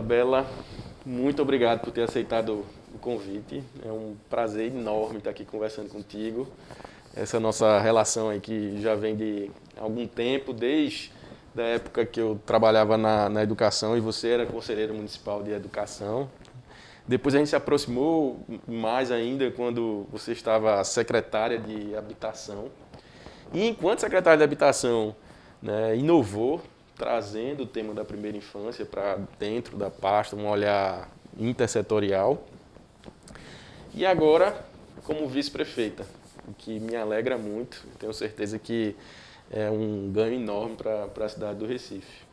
Isabela, muito obrigado por ter aceitado o convite. É um prazer enorme estar aqui conversando contigo. Essa nossa relação aí que já vem de algum tempo, desde a época que eu trabalhava na educação e você era conselheiro municipal de educação. Depois a gente se aproximou mais ainda quando você estava secretária de habitação. E enquanto secretária de habitação, né, inovou, trazendo o tema da primeira infância para dentro da pasta, um olhar intersetorial. E agora, como vice-prefeita, o que me alegra muito, tenho certeza que é um ganho enorme para a cidade do Recife.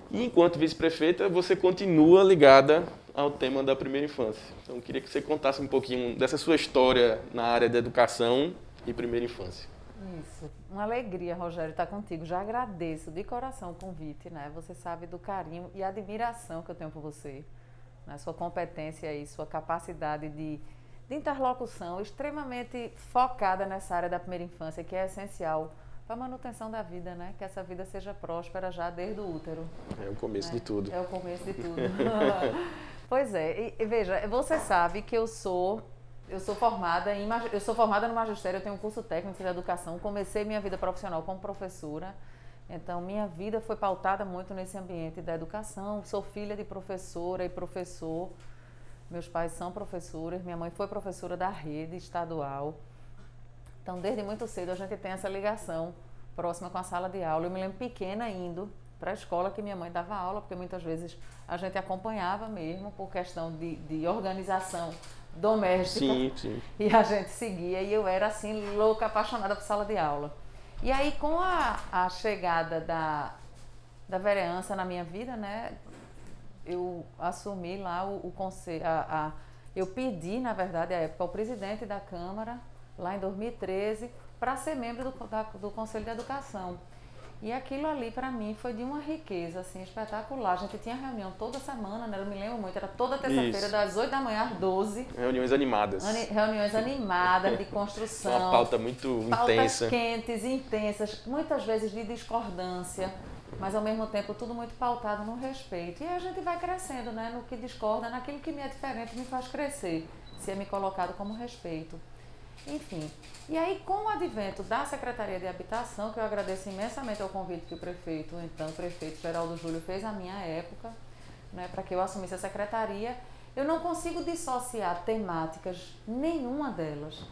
E enquanto vice-prefeita, você continua ligada ao tema da primeira infância. Então, eu queria que você contasse um pouquinho dessa sua história na área da educação e primeira infância. Isso, uma alegria, Rogério, estar contigo. Já agradeço de coração o convite, né? Você sabe do carinho e admiração que eu tenho por você, né? Sua competência e sua capacidade de interlocução extremamente focada nessa área da primeira infância, que é essencial para a manutenção da vida, né? Que essa vida seja próspera já desde o útero. É o começo de tudo. É o começo de tudo. Pois é, e veja, você sabe que eu sou formada no magistério, eu tenho um curso técnico de educação, comecei minha vida profissional como professora, então minha vida foi pautada muito nesse ambiente da educação, sou filha de professora e professor, meus pais são professores, minha mãe foi professora da rede estadual, então desde muito cedo a gente tem essa ligação próxima com a sala de aula. Eu me lembro pequena indo para a escola que minha mãe dava aula, porque muitas vezes a gente acompanhava mesmo por questão de organização doméstica. Sim, sim. E a gente seguia e eu era assim louca, apaixonada por sala de aula. E aí com a chegada da vereança na minha vida, né, eu assumi lá o conselho, eu pedi, na verdade, à época, ao presidente da Câmara, lá em 2013, para ser membro do Conselho de Educação. E aquilo ali, para mim, foi de uma riqueza assim, espetacular. A gente tinha reunião toda semana, né? Eu me lembro muito, era toda terça-feira, das 8 da manhã às 12. Reuniões animadas. Reuniões animadas, de construção. Uma pauta muito intensa. Pautas quentes, intensas, muitas vezes de discordância, mas ao mesmo tempo tudo muito pautado no respeito. E aí a gente vai crescendo, né? No que discorda, naquilo que me é diferente me faz crescer, se é me colocado como respeito. Enfim, e aí com o advento da Secretaria de Habitação, que eu agradeço imensamente ao convite que o prefeito Geraldo Júlio fez à minha época, né, para que eu assumisse a secretaria, eu não consigo dissociar temáticas, nenhuma delas,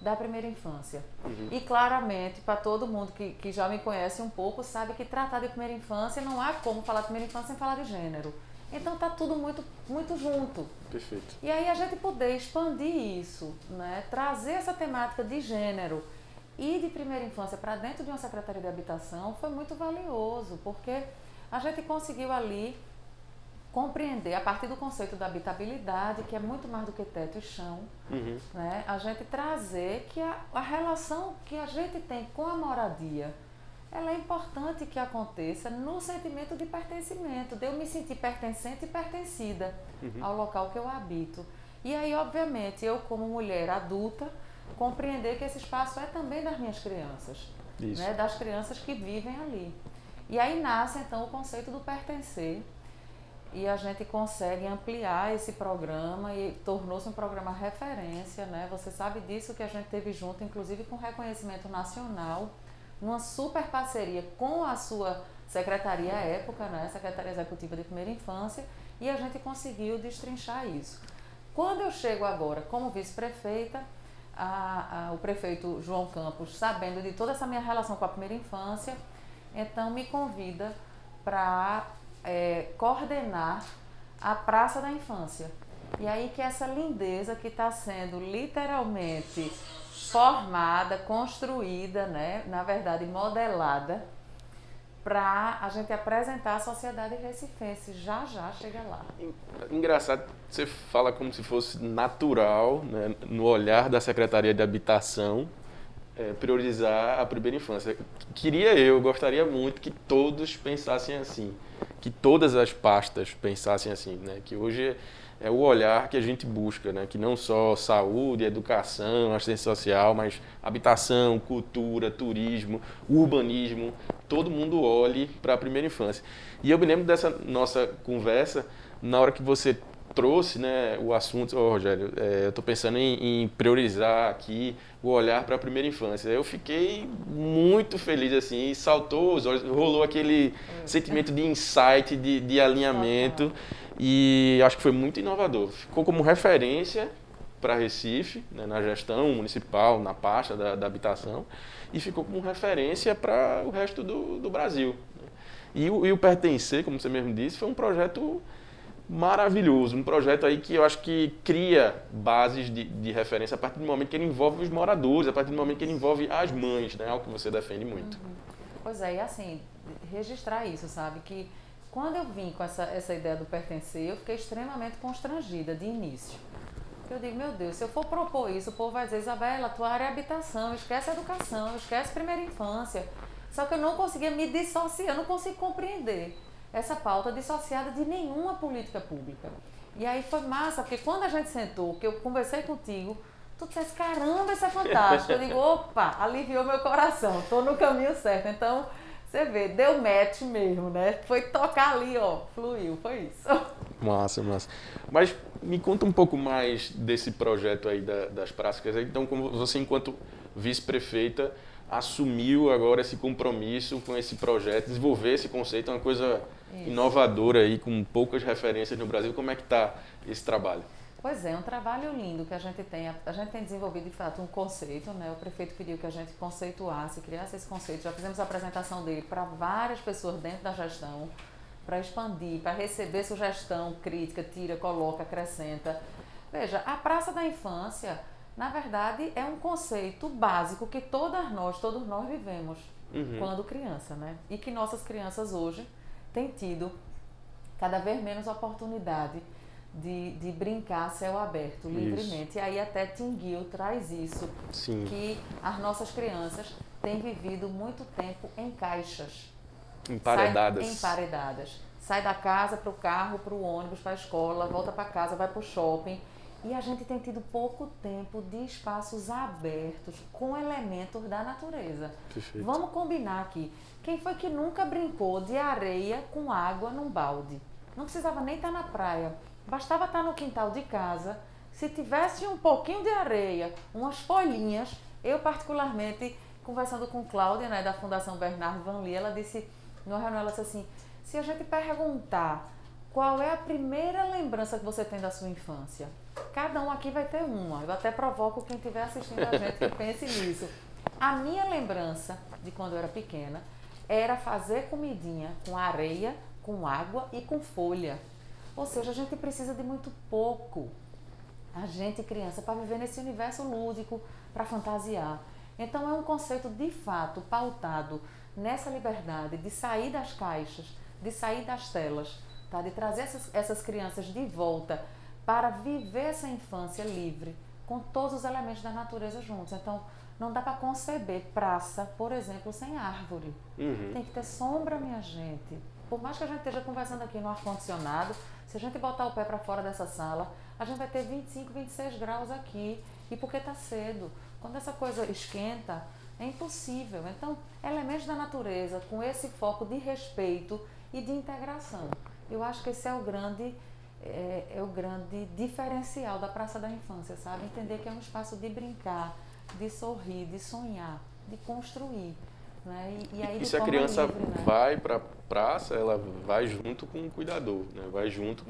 da primeira infância. Uhum. E claramente, para todo mundo que já me conhece um pouco, sabe que tratar de primeira infância não há como falar de primeira infância sem falar de gênero. Então está tudo muito, muito junto. Perfeito. E aí a gente poder expandir isso, né? Trazer essa temática de gênero e de primeira infância para dentro de uma Secretaria de Habitação foi muito valioso, porque a gente conseguiu ali compreender, a partir do conceito da habitabilidade, que é muito mais do que teto e chão, Uhum. né? A gente trazer que a relação que a gente tem com a moradia, ela é importante que aconteça no sentimento de pertencimento, de eu me sentir pertencente e pertencida ao local que eu habito. E aí, obviamente, eu como mulher adulta, compreender que esse espaço é também das minhas crianças, né? Das crianças que vivem ali. E aí nasce, então, o conceito do pertencer, e a gente consegue ampliar esse programa e tornou-se um programa referência, né? Você sabe disso, que a gente teve junto, inclusive com reconhecimento nacional, numa super parceria com a sua secretaria à época, né, Secretaria Executiva de Primeira Infância, e a gente conseguiu destrinchar isso. Quando eu chego agora como vice-prefeita, o prefeito João Campos, sabendo de toda essa minha relação com a primeira infância, então me convida para coordenar a Praça da Infância. E aí que essa lindeza que está sendo literalmente formada, construída, né, na verdade modelada, para a gente apresentar à sociedade recifense. Já chega lá. Engraçado, você fala como se fosse natural, né, no olhar da Secretaria de Habitação, priorizar a primeira infância. Gostaria muito que todos pensassem assim, que todas as pastas pensassem assim, né, que hoje é o olhar que a gente busca, né? Que não só saúde, educação, assistência social, mas habitação, cultura, turismo, urbanismo, todo mundo olhe para a primeira infância. E eu me lembro dessa nossa conversa na hora que você trouxe, né, o assunto, Rogério, eu estou pensando em priorizar aqui o olhar para a primeira infância. Eu fiquei muito feliz, assim, saltou os olhos, rolou aquele sentimento de insight, de alinhamento, e acho que foi muito inovador. Ficou como referência para Recife, né, na gestão municipal, na pasta da habitação, e ficou como referência para o resto do Brasil. E o Pertencer, como você mesmo disse, foi um projeto maravilhoso, um projeto aí que eu acho que cria bases de referência a partir do momento que ele envolve os moradores, a partir do momento que ele envolve as mães, né? Algo que você defende muito. Pois é, e assim, registrar isso, sabe? Que quando eu vim com essa ideia do Pertencer, eu fiquei extremamente constrangida de início. Eu digo, meu Deus, se eu for propor isso, o povo vai dizer, Isabela, tua área é habitação, esquece a educação, esquece a primeira infância. Só que eu não conseguia me dissociar, eu não consigo compreender essa pauta dissociada de nenhuma política pública. E aí foi massa, porque quando a gente sentou, que eu conversei contigo, tu disseste, caramba, isso é fantástico. Eu digo, opa, aliviou meu coração, tô no caminho certo. Então, você vê, deu match mesmo, né? Foi tocar ali, ó, fluiu, foi isso. Massa, massa. Mas me conta um pouco mais desse projeto aí das praças. Então, como você, enquanto vice-prefeita, assumiu agora esse compromisso com esse projeto, desenvolver esse conceito, é uma coisa inovadora aí, com poucas referências no Brasil. Como é que está esse trabalho? Pois é, um trabalho lindo que a gente tem. A gente tem desenvolvido, de fato, um conceito, né? O prefeito pediu que a gente conceituasse, criasse esse conceito. Já fizemos a apresentação dele para várias pessoas dentro da gestão, para expandir, para receber sugestão, crítica, tira, coloca, acrescenta. Veja, a Praça da Infância, na verdade, é um conceito básico que todos nós vivemos quando criança, né? E que nossas crianças hoje têm tido cada vez menos oportunidade de brincar a céu aberto, livremente. Isso. E aí até Tinguil traz isso, sim, que as nossas crianças têm vivido muito tempo em caixas. Emparedadas. Sai da casa para o carro, para o ônibus, para a escola, volta para casa, vai para o shopping. E a gente tem tido pouco tempo de espaços abertos com elementos da natureza. Perfeito. Vamos combinar aqui. Quem foi que nunca brincou de areia com água num balde? Não precisava nem estar na praia. Bastava estar no quintal de casa. Se tivesse um pouquinho de areia, umas folhinhas, eu particularmente, conversando com Cláudia, né, da Fundação Bernardo Van Lee, ela disse, numa reunião, ela disse assim, se a gente perguntar qual é a primeira lembrança que você tem da sua infância, cada um aqui vai ter uma. Eu até provoco quem estiver assistindo a gente que pense nisso. A minha lembrança de quando eu era pequena era fazer comidinha com areia, com água e com folha. Ou seja, a gente precisa de muito pouco, a gente criança, para viver nesse universo lúdico, para fantasiar. Então é um conceito de fato pautado nessa liberdade de sair das caixas, de sair das telas, tá? De trazer essas crianças de volta para viver essa infância livre, com todos os elementos da natureza juntos. Então, não dá para conceber praça, por exemplo, sem árvore. Tem que ter sombra, minha gente. Por mais que a gente esteja conversando aqui no ar-condicionado, se a gente botar o pé para fora dessa sala, a gente vai ter 25, 26 graus aqui. E porque está cedo. Quando essa coisa esquenta, é impossível. Então, elementos da natureza com esse foco de respeito e de integração. Eu acho que esse é o grande diferencial da Praça da Infância, sabe? Entender que é um espaço de brincar, de sorrir, de sonhar, de construir. Né? E aí, e se a criança livre, né? Vai para a praça, ela vai junto com o cuidador, né? Vai junto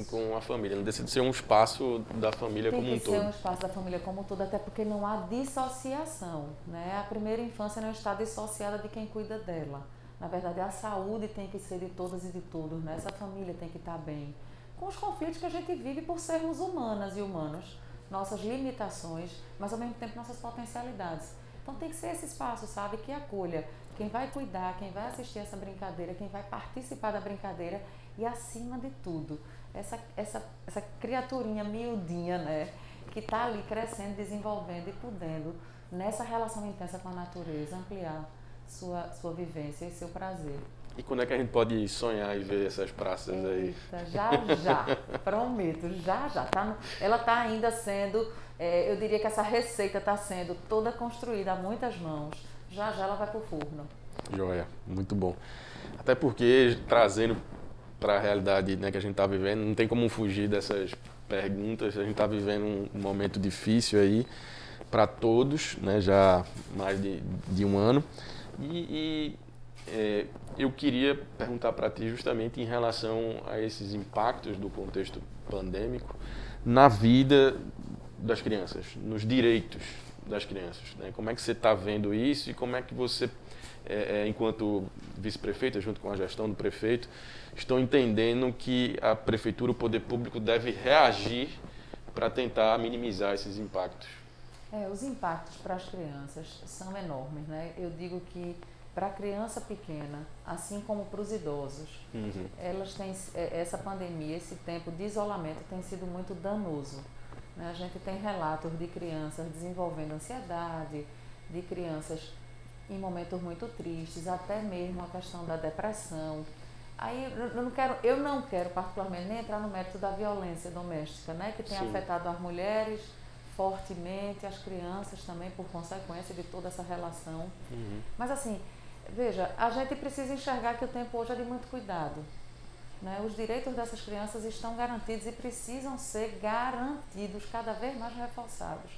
com a família. Não deixa de ser um espaço da família como um todo. Tem que ser um espaço da família como um todo, até porque não há dissociação. Né? A primeira infância não está dissociada de quem cuida dela. Na verdade, a saúde tem que ser de todas e de todos. Né? Essa família tem que estar bem. Com os conflitos que a gente vive por sermos humanas e humanos, nossas limitações, mas ao mesmo tempo nossas potencialidades. Então tem que ser esse espaço, sabe, que acolha quem vai cuidar, quem vai assistir essa brincadeira, quem vai participar da brincadeira e, acima de tudo, essa criaturinha miudinha, né, que está ali crescendo, desenvolvendo e podendo, nessa relação intensa com a natureza, ampliar sua vivência e seu prazer. E quando é que a gente pode sonhar e ver essas praças aí? Já, prometo, já. Ela está ainda sendo, eu diria que essa receita está sendo toda construída a muitas mãos. Já ela vai para o forno. Joia, muito bom. Até porque, trazendo para a realidade, né, que a gente está vivendo. Não tem como fugir dessas perguntas. A gente está vivendo um momento difícil aí para todos, né, já há mais de um ano. Eu queria perguntar para ti justamente em relação a esses impactos do contexto pandêmico na vida das crianças, nos direitos das crianças, né? Como é que você está vendo isso e como é que você, enquanto vice-prefeita, junto com a gestão do prefeito, estão entendendo que a prefeitura, o poder público, deve reagir para tentar minimizar esses impactos? Os impactos para as crianças são enormes, né? Eu digo que para a criança pequena, assim como para os idosos, elas têm, essa pandemia, esse tempo de isolamento tem sido muito danoso. Né? A gente tem relatos de crianças desenvolvendo ansiedade, de crianças em momentos muito tristes, até mesmo a questão da depressão. Aí eu não quero particularmente nem entrar no mérito da violência doméstica, né? Que tem afetado as mulheres fortemente, as crianças também por consequência de toda essa relação. Mas assim, veja, a gente precisa enxergar que o tempo hoje é de muito cuidado. Né? Os direitos dessas crianças estão garantidos e precisam ser garantidos, cada vez mais reforçados.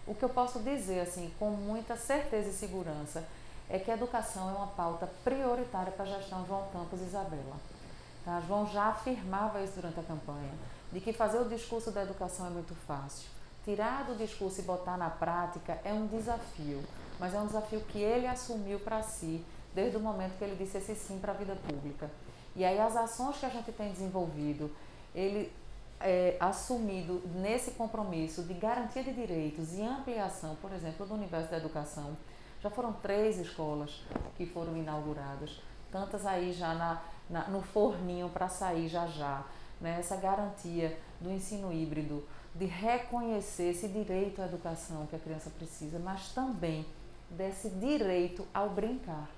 O que eu posso dizer, assim, com muita certeza e segurança, é que a educação é uma pauta prioritária para a gestão João Campos e Isabela. Tá? João já afirmava isso durante a campanha, de que fazer o discurso da educação é muito fácil. Tirar do discurso e botar na prática é um desafio, mas é um desafio que ele assumiu para si, desde o momento que ele disse esse sim para a vida pública. E aí as ações que a gente tem desenvolvido, ele assumido nesse compromisso de garantia de direitos e ampliação, por exemplo, do universo da educação. Já foram 3 escolas que foram inauguradas, tantas aí já no forninho para sair já. Né? Essa garantia do ensino híbrido, de reconhecer esse direito à educação que a criança precisa, mas também desse direito ao brincar.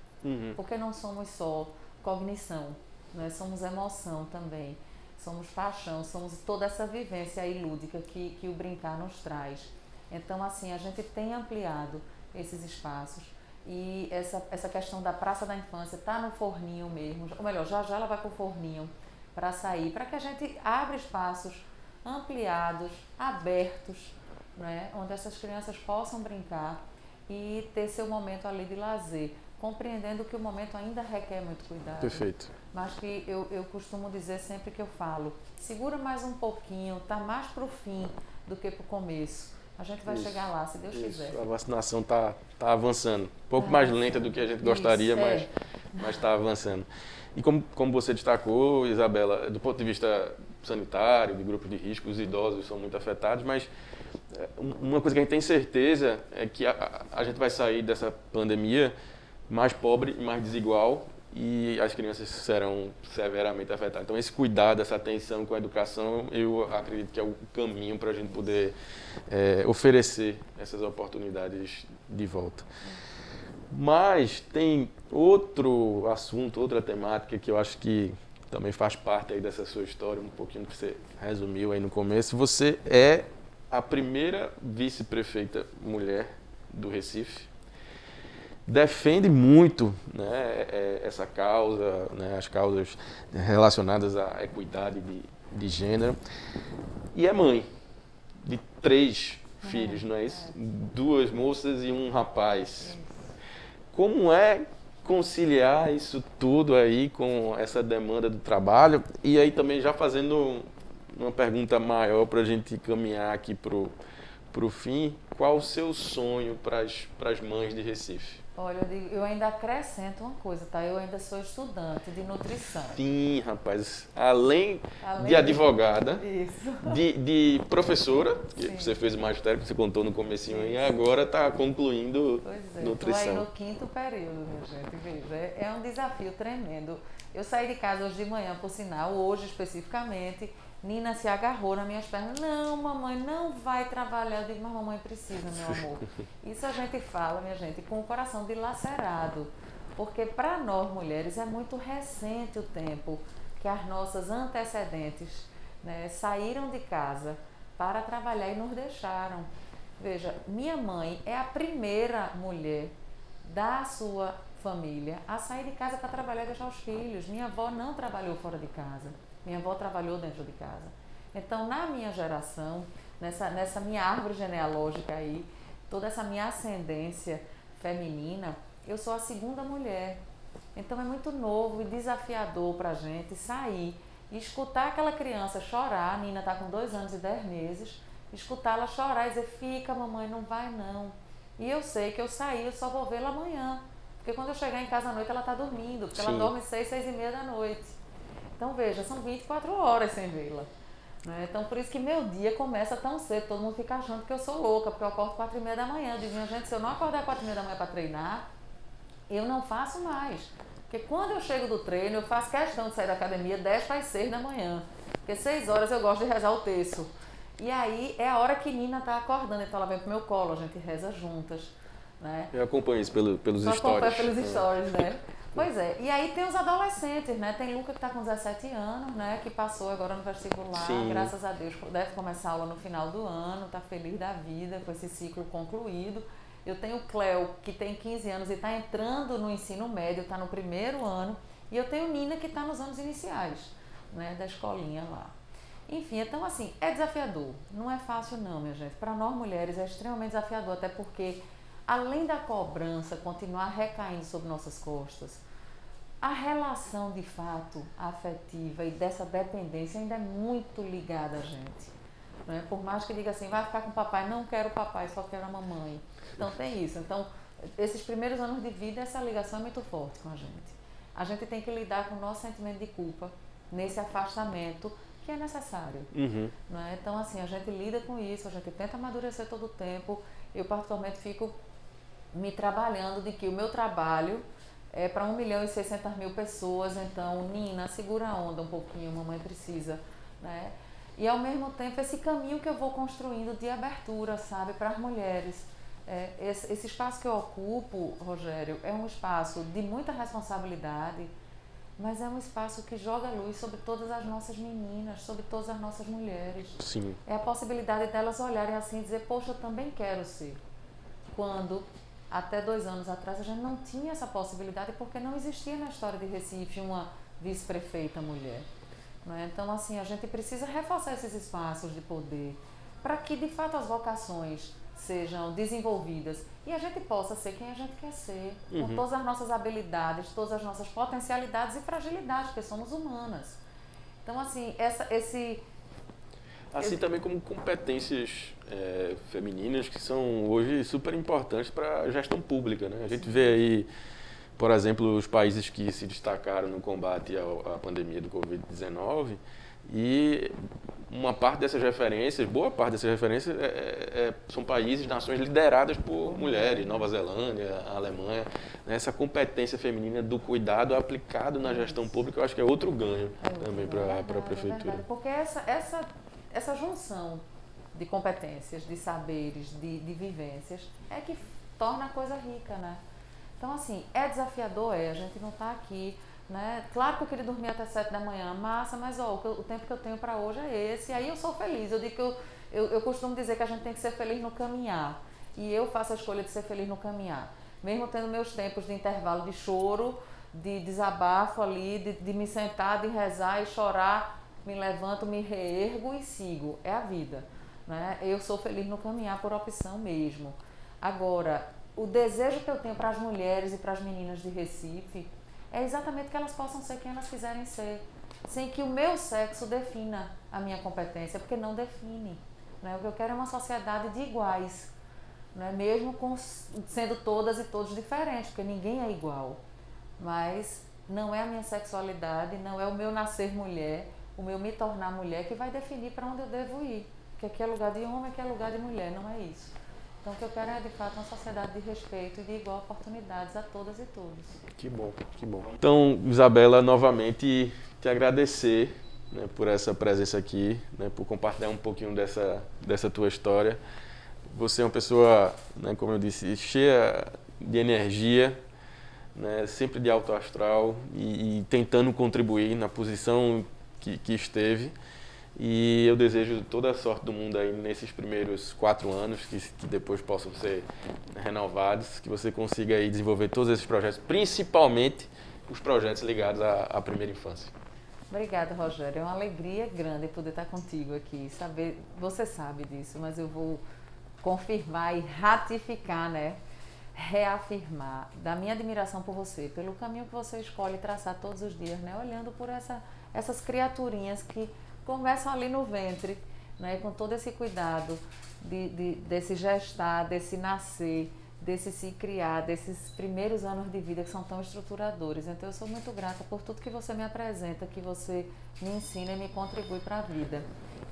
Porque não somos só cognição, nós somos emoção também, somos paixão, somos toda essa vivência aí lúdica que o brincar nos traz. Então, assim, a gente tem ampliado esses espaços e essa questão da Praça da Infância está no forninho mesmo, ou melhor, já ela vai para o forninho para sair, para que a gente abra espaços ampliados, abertos, né, onde essas crianças possam brincar e ter seu momento ali de lazer, compreendendo que o momento ainda requer muito cuidado. Perfeito. Mas que eu costumo dizer sempre que eu falo, segura mais um pouquinho, tá mais para o fim do que para o começo. A gente vai chegar lá, se Deus quiser. A vacinação tá avançando. Um pouco mais lenta do que a gente gostaria, mas está avançando. E como você destacou, Isabela, do ponto de vista sanitário, de grupos de risco, os idosos são muito afetados, mas uma coisa que a gente tem certeza é que a gente vai sair dessa pandemia mais pobre e mais desigual e as crianças serão severamente afetadas. Então, esse cuidado, essa atenção com a educação, eu acredito que é o caminho para a gente poder oferecer essas oportunidades de volta. Mas tem outro assunto, outra temática que eu acho que também faz parte aí dessa sua história, um pouquinho que você resumiu aí no começo. Você é a primeira vice-prefeita mulher do Recife. Defende muito, né, essa causa, né, as causas relacionadas à equidade de gênero. E é mãe de 3 filhos, não é isso? 2 moças e um rapaz. Como é conciliar isso tudo aí com essa demanda do trabalho? E aí também já fazendo uma pergunta maior para a gente caminhar aqui para o fim, qual o seu sonho para as mães de Recife? Olha, eu ainda acrescento uma coisa, tá? Eu ainda sou estudante de nutrição. Sim, rapaz. Além de advogada, de professora, que você fez o magistério, que você contou no comecinho aí, agora está concluindo nutrição. Estou aí no 5º período, minha gente. Veja, é um desafio tremendo. Eu saí de casa hoje de manhã, por sinal, hoje especificamente, Nina se agarrou nas minhas pernas. Não, mamãe, não vai trabalhar. Eu digo, mas mamãe precisa, meu amor. Isso a gente fala, minha gente, com o coração dilacerado. Porque para nós mulheres é muito recente o tempo que as nossas antecedentes, né, saíram de casa para trabalhar e nos deixaram. Veja, minha mãe é a primeira mulher da sua família a sair de casa para trabalhar e deixar os filhos. Minha avó não trabalhou fora de casa, minha avó trabalhou dentro de casa. Então, na minha geração, nessa minha árvore genealógica aí, toda essa minha ascendência feminina, eu sou a segunda mulher. Então é muito novo e desafiador para a gente sair e escutar aquela criança chorar. A Nina está com 2 anos e 10 meses, escutá-la chorar e dizer: fica, mamãe, não vai não. E eu sei que eu saí, eu só vou vê-la amanhã, porque quando eu chegar em casa à noite ela está dormindo, porque ela dorme 6, 6 e meia da noite. Então veja, são 24 horas sem vê-la. Então por isso que meu dia começa tão cedo, todo mundo fica achando que eu sou louca, porque eu acordo 4 e meia da manhã. Eu digo: minha gente, se eu não acordar 4 e meia da manhã para treinar, eu não faço mais. Porque quando eu chego do treino, eu faço questão de sair da academia 10 para as 6 da manhã. Porque 6 horas eu gosto de rezar o terço. E aí é a hora que Nina está acordando, então ela vem pro meu colo, a gente reza juntas. Né? Eu acompanho isso pelos Só stories. acompanho pelos stories, né? Pois é. E aí tem os adolescentes, né? Tem Luca que está com 17 anos, né? Que passou agora no vestibular, Sim. Graças a Deus. Deve começar a aula no final do ano, está feliz da vida com esse ciclo concluído. Eu tenho o Cleo, que tem 15 anos e está entrando no ensino médio, está no 1º ano. E eu tenho Nina, que está nos anos iniciais, né, da escolinha lá. Enfim, então assim, é desafiador. Não é fácil não, minha gente. Para nós mulheres é extremamente desafiador, até porque, além da cobrança continuar recaindo sobre nossas costas, a relação de fato afetiva e dessa dependência ainda é muito ligada a gente. Né? Por mais que diga assim: vai ficar com o papai, não quero o papai, só quero a mamãe. Então tem isso. Então, esses primeiros anos de vida, essa ligação é muito forte com a gente. A gente tem que lidar com o nosso sentimento de culpa nesse afastamento que é necessário. Uhum. Né? Então, assim, a gente lida com isso, a gente tenta amadurecer todo o tempo. Eu, particularmente, fico me trabalhando de que o meu trabalho é para 1.600.000 pessoas. Então, Nina, segura a onda um pouquinho, mamãe precisa, né? E, ao mesmo tempo, esse caminho que eu vou construindo de abertura, sabe, para as mulheres. Esse espaço que eu ocupo, Rogério, é um espaço de muita responsabilidade, mas é um espaço que joga luz sobre todas as nossas meninas, sobre todas as nossas mulheres. Sim. É a possibilidade delas olharem assim e dizer: poxa, eu também quero ser. Quando, até 2 anos atrás, a gente não tinha essa possibilidade, porque não existia na história de Recife uma vice-prefeita mulher. Né? Então, assim, a gente precisa reforçar esses espaços de poder para que, de fato, as vocações sejam desenvolvidas e a gente possa ser quem a gente quer ser, com todas as nossas habilidades, todas as nossas potencialidades e fragilidades, porque somos humanas. Então, assim, Assim também como competências femininas que são hoje super importantes para a gestão pública, né? A gente vê aí, por exemplo, os países que se destacaram no combate à pandemia do Covid-19, e uma parte dessas referências, boa parte dessas referências são países, nações lideradas por mulheres, Nova Zelândia, a Alemanha. Essa competência feminina do cuidado aplicado na gestão pública, eu acho que é outro ganho também para a prefeitura. Porque essa junção de competências, de saberes, de vivências, é que torna a coisa rica, né? Então, assim, é desafiador, a gente não está aqui, né? Claro que eu queria dormir até 7 da manhã, massa, mas o tempo que eu tenho para hoje é esse, e aí eu sou feliz. Eu digo que eu costumo dizer que a gente tem que ser feliz no caminhar, e eu faço a escolha de ser feliz no caminhar, mesmo tendo meus tempos de intervalo de choro, de desabafo ali, de me sentar, de rezar e chorar, me levanto, me reergo e sigo, é a vida, né? Eu sou feliz no caminhar por opção mesmo. Agora, o desejo que eu tenho para as mulheres e para as meninas de Recife é exatamente que elas possam ser quem elas quiserem ser, sem que o meu sexo defina a minha competência, porque não define. Né? O que eu quero é uma sociedade de iguais, né? Mesmo sendo todas e todos diferentes, porque ninguém é igual. Mas não é a minha sexualidade, não é o meu nascer mulher, o meu me tornar mulher que vai definir para onde eu devo ir. Que aqui é lugar de homem, aqui é lugar de mulher, não é isso. Então, o que eu quero é, de fato, uma sociedade de respeito e de igual oportunidades a todas e todos. Que bom, que bom. Então, Isabela, novamente te agradecer, né, por essa presença aqui, né, por compartilhar um pouquinho dessa tua história. Você é uma pessoa, né, como eu disse, cheia de energia, né, sempre de alto astral e tentando contribuir na posição que esteve. E eu desejo toda a sorte do mundo aí nesses primeiros 4 anos, que depois possam ser renovados, que você consiga aí desenvolver todos esses projetos, principalmente os projetos ligados à primeira infância. Obrigada, Rogério. É uma alegria grande poder estar contigo aqui. Você sabe disso, mas eu vou confirmar e ratificar, né? Reafirmar da minha admiração por você, pelo caminho que você escolhe traçar todos os dias, né? Olhando por essas criaturinhas que começam ali no ventre, né? Com todo esse cuidado desse gestar, desse nascer, desse se criar, desses primeiros anos de vida que são tão estruturadores. Então eu sou muito grata por tudo que você me apresenta, que você me ensina e me contribui para a vida.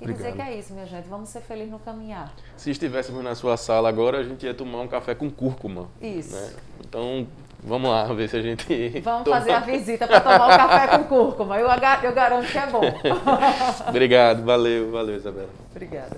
E Obrigado. dizer que é isso, minha gente, vamos ser felizes no caminhar. Se estivéssemos na sua sala agora, a gente ia tomar um café com cúrcuma. Isso. Né? Então, vamos lá, ver se a gente... Vamos fazer a visita para tomar o café com cúrcuma. Eu garanto que é bom. Obrigado, valeu, Isabela. Obrigada.